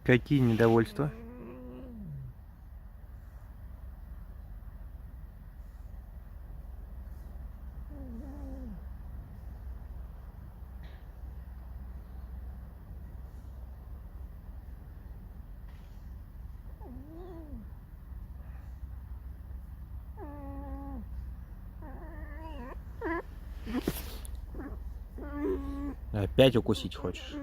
Какие недовольства? Опять укусить хочешь?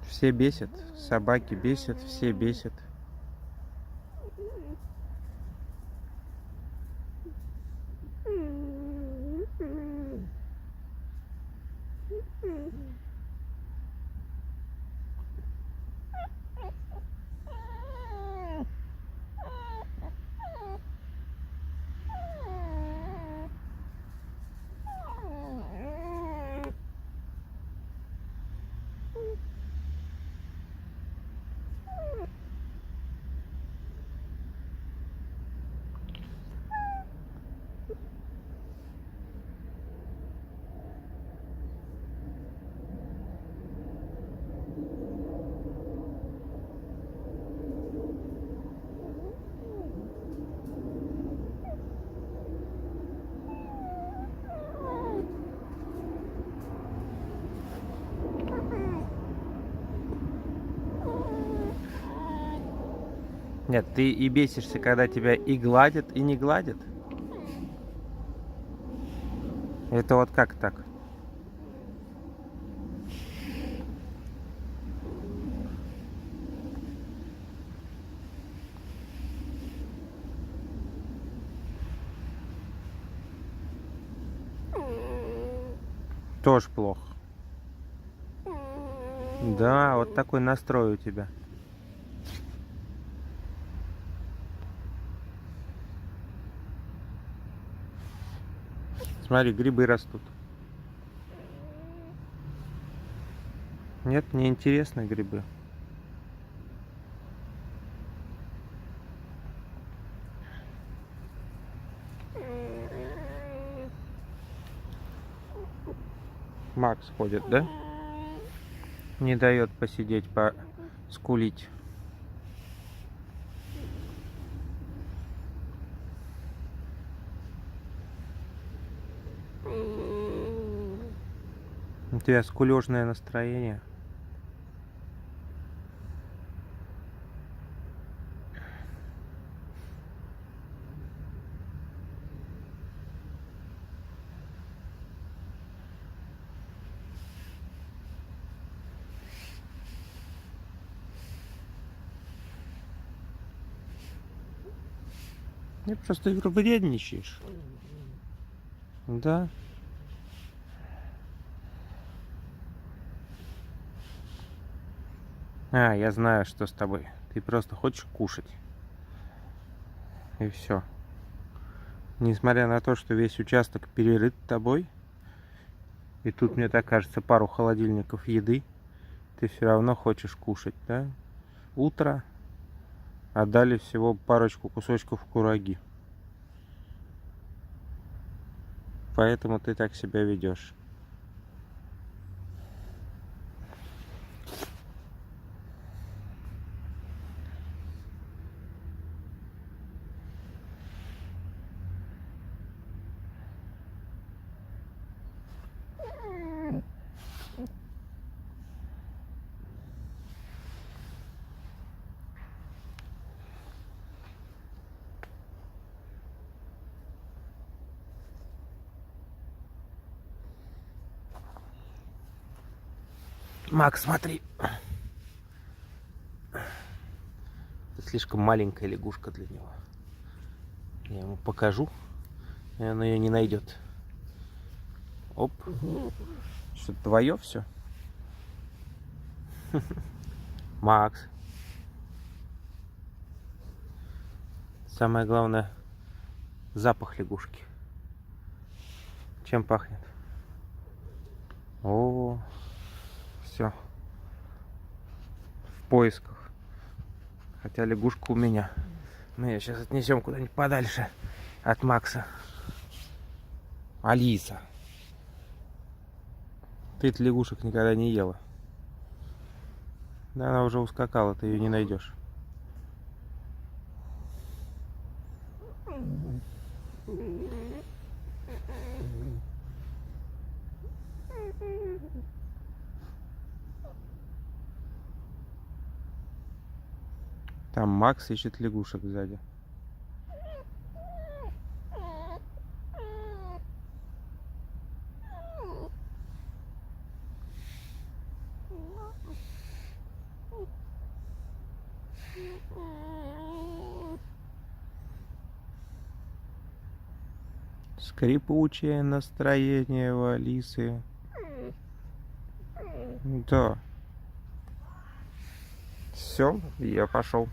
Все бесят, собаки бесят, все бесят. Нет, ты и бесишься, когда тебя и гладят, и не гладят. Это вот как так? Тоже плохо. Да, вот такой настрой у тебя. Смотри, грибы растут. Нет, мне интересны грибы. Макс ходит, да? Не дает посидеть, поскулить. У тебя скулёжное настроение. Ты просто вредничаешь. Да. Я знаю, что с тобой. Ты просто хочешь кушать. И все. Несмотря на то, что весь участок перерыт тобой, и тут, мне так кажется, пару холодильников еды, ты все равно хочешь кушать, да? Утро, а дали всего парочку кусочков кураги. Поэтому ты так себя ведешь. Макс, смотри. Это слишком маленькая лягушка для него. Я ему покажу, и он ее не найдет. Оп. Что, твое все? Макс. Самое главное, запах лягушки. Чем пахнет? О, все. В поисках. Хотя лягушка у меня. Мы ее сейчас отнесем куда-нибудь подальше от Макса. Алиса. Ты лягушек никогда не ела. Да, она уже ускакала, ты ее не найдешь. Там Макс ищет лягушек сзади. Скрипучее настроение у Алисы. Да. Все, я пошел.